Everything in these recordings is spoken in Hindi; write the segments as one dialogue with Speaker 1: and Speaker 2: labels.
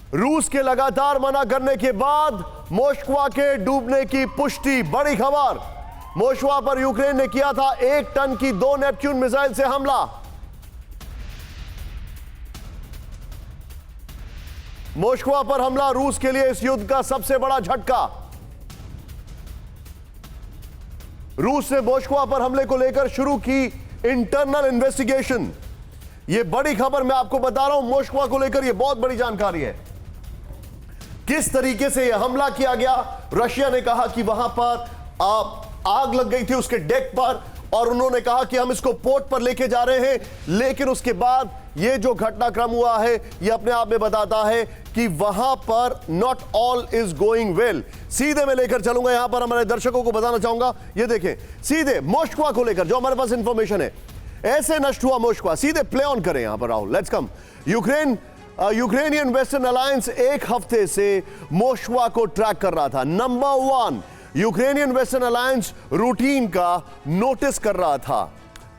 Speaker 1: रूस के लगातार मना करने के बाद मोस्कवा के डूबने की पुष्टि। बड़ी खबर, मोस्कवा पर यूक्रेन ने किया था 1 टन की 2 नेपच्यून मिसाइल से हमला। मोस्कवा पर हमला रूस के लिए इस युद्ध का सबसे बड़ा झटका। रूस ने मोस्कवा पर हमले को लेकर शुरू की इंटरनल इन्वेस्टिगेशन। यह बड़ी खबर मैं आपको बता रहा हूं, मोस्कवा को लेकर यह बहुत बड़ी जानकारी है। किस तरीके से यह हमला किया गया। रशिया ने कहा कि वहां पर आग लग गई थी उसके डेक पर, और उन्होंने कहा कि हम इसको पोर्ट पर लेके जा रहे हैं। लेकिन उसके बाद यह जो घटनाक्रम हुआ है यह अपने आप में बताता है कि वहां पर not all is going well. सीधे मैं लेकर चलूंगा, यहां पर हमारे दर्शकों को बताना चाहूंगा, ये देखें सीधे मोस्कवा को लेकर जो हमारे पास इंफॉर्मेशन है। ऐसे नष्ट हुआ मोस्कवा, सीधे प्ले ऑन करें यहां पर। Rahul, let's come. Ukrainian western alliance 1 हफ्ते से मोस्कवा को ट्रैक कर रहा था। Number 1, Ukrainian western alliance routine का नोटिस कर रहा था।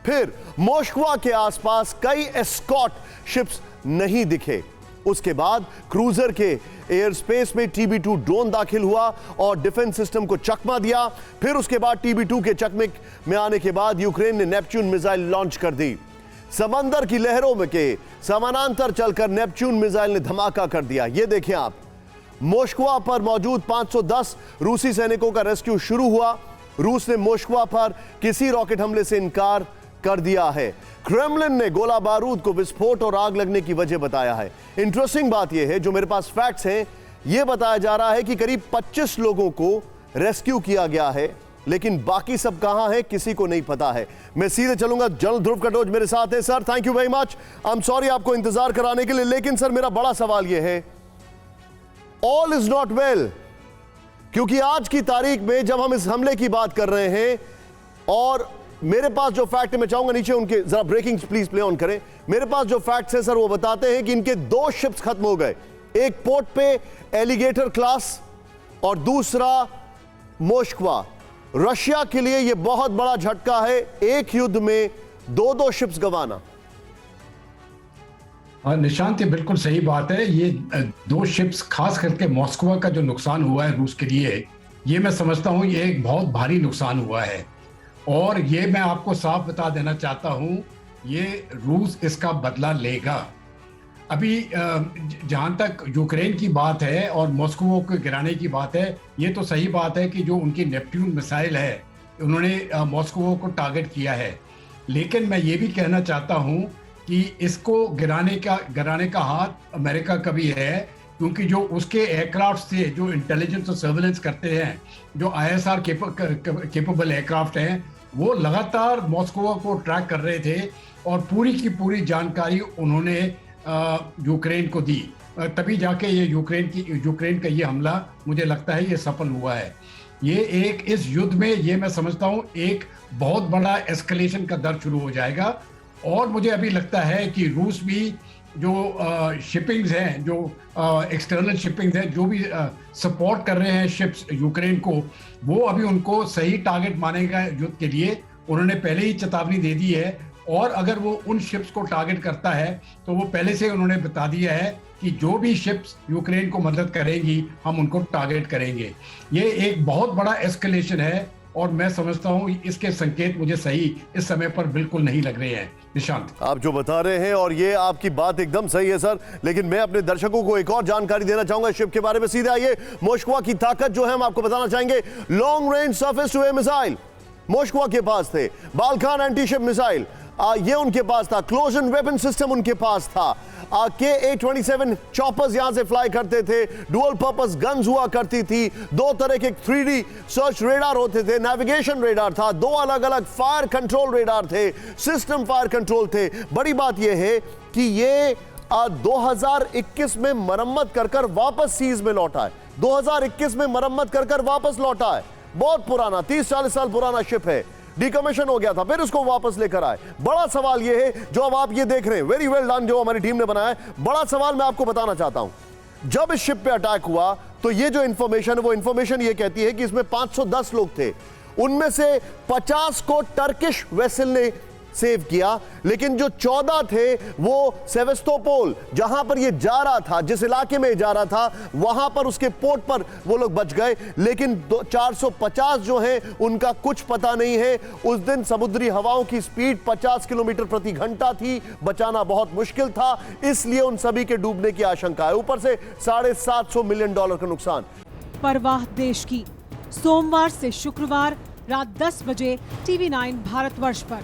Speaker 1: फिर मोस्कवा के आसपास कई एस्कॉर्ट शिप्स नहीं दिखे। उसके बाद क्रूजर के एयर स्पेस में TB2 ड्रोन दाखिल हुआ और डिफेंस सिस्टम को चकमा दिया। फिर उसके बाद TB2 के चकमे में आने के बाद यूक्रेन ने नेपच्यून मिसाइल लॉन्च कर दी। समंदर की लहरों में के समानांतर चलकर नेपच्यून मिसाइल ने धमाका कर दिया। यह देखें आप, मोस्कवा पर मौजूद 510 रूसी सैनिकों का रेस्क्यू शुरू हुआ। रूस ने मोस्कवा पर किसी रॉकेट हमले से इनकार कर दिया है। क्रेमलिन ने गोला बारूद को विस्फोट और आग लगने की वजह बताया है। इंटरेस्टिंग बात यह है, जो मेरे पास फैक्ट्स हैं, यह बताया जा रहा है कि करीब 25 लोगों को रेस्क्यू किया गया है, लेकिन बाकी सब कहां है किसी को नहीं पता है। मैं सीधे चलूंगा, जनरल ध्रुव कटोच मेरे साथ है। Sir, thank you very much. I am sorry आपको इंतजार कराने के लिए, लेकिन सर मेरा बड़ा सवाल यह है, ऑल इज नॉट वेल, क्योंकि आज की तारीख में जब हम इस हमले की बात कर रहे हैं, और मेरे पास जो फैक्ट है, मैं चाहूंगा नीचे उनके जरा ब्रेकिंग प्लीज प्ले ऑन करें। मेरे पास जो फैक्ट्स है सर वो बताते हैं कि इनके 2 शिप्स खत्म हो गए, एक पोर्ट पे एलिगेटर क्लास और दूसरा मोस्कवा। रशिया के लिए यह बहुत बड़ा झटका है, एक युद्ध में 2-2 शिप्स गंवाना।
Speaker 2: निशांत, ये बिल्कुल सही बात है। ये 2 शिप्स, खास करके मॉस्को का जो नुकसान हुआ है रूस के लिए, ये मैं समझता हूँ ये एक बहुत भारी नुकसान हुआ है। और ये मैं आपको साफ बता देना चाहता हूँ, ये रूस इसका बदला लेगा। अभी जहाँ तक यूक्रेन की बात है और मॉस्को को गिराने की बात है, ये तो सही बात है कि जो उनकी नेपट्यून मिसाइल है उन्होंने मॉस्को को टारगेट किया है। लेकिन मैं ये भी कहना चाहता हूँ कि इसको गिराने का हाथ अमेरिका का भी है, क्योंकि जो उसके एयरक्राफ्ट से जो इंटेलिजेंस और सर्वेलेंस करते हैं, जो ISR केपेबल एयरक्राफ्ट हैं, वो लगातार मॉस्को को ट्रैक कर रहे थे और पूरी की पूरी जानकारी उन्होंने यूक्रेन को दी। तभी जाके ये यूक्रेन का ये हमला, मुझे लगता है ये सफल हुआ है। ये एक इस युद्ध में, ये मैं समझता हूँ एक बहुत बड़ा एस्केलेशन का दर शुरू हो जाएगा। और मुझे अभी लगता है कि रूस भी जो शिपिंग्स हैं, जो एक्सटर्नल शिपिंग्स हैं, जो भी सपोर्ट कर रहे हैं शिप्स यूक्रेन को, वो अभी उनको सही टारगेट मानेगा युद्ध के लिए। उन्होंने पहले ही चेतावनी दे दी है, और अगर वो उन शिप्स को टारगेट करता है तो वो पहले से उन्होंने बता दिया है कि जो भी शिप्स यूक्रेन को मदद करेंगी हम उनको टारगेट करेंगे। ये एक बहुत बड़ा एस्केलेशन है, और मैं समझता हूं इसके संकेत मुझे सही इस समय पर बिल्कुल नहीं लग रहे हैं। निशांत, आप जो बता रहे हैं, और ये आपकी बात एकदम सही है सर, लेकिन मैं अपने दर्शकों को एक और जानकारी देना चाहूंगा शिप के बारे में। सीधे आइए, मोस्कवा की ताकत जो है हम आपको बताना चाहेंगे। Long range surface to air missile Moskva के पास थे, बाल्कान एंटी शिप मिसाइल ये उनके पास था, क्लोज इन वेपन सिस्टम उनके पास था, Ka-27 चॉपर्स यहां से फ्लाई करते थे, डुअल पर्पस गन्स हुआ करती थी, 2 तरह के 3D सर्च रेडार होते थे, नेविगेशन रेडार था, 2 अलग अलग फायर कंट्रोल रेडार थे, सिस्टम फायर कंट्रोल थे। बड़ी बात यह है कि ये 2021 में मरम्मत कर वापस सीज में लौटा है। 2021 में मरम्मत कर वापस लौटा है। बहुत पुराना, 30-40 साल पुराना शिप है, डिकमीशन हो गया था, फिर उसको वापस लेकर आए। बड़ा सवाल यह है जो अब आप ये देख रहे हैं, वेरी वेल डन जो हमारी टीम ने बनाया है। बड़ा सवाल मैं आपको बताना चाहता हूं, जब इस शिप पे अटैक हुआ तो ये जो इंफॉर्मेशन है वो इंफॉर्मेशन ये कहती है कि इसमें 510 लोग थे, उनमें से 50 को टर्किश वेसल ने
Speaker 1: सेव किया, लेकिन जो 14 थे वो सेवेस्तोपोल जहां पर ये जा रहा था, जिस इलाके में जा रहा था, वहां पर उसके पोर्ट पर वो लोग बच गए, लेकिन 450 जो हैं उनका कुछ पता नहीं है। उस दिन समुद्री हवाओं की स्पीड 50 किलोमीटर प्रति घंटा थी, बचाना बहुत मुश्किल था, इसलिए उन सभी के डूबने की आशंका है। ऊपर से $750 मिलियन का नुकसान।
Speaker 3: परवाह देश की, सोमवार से शुक्रवार रात 10 बजे TV9 भारतवर्ष पर।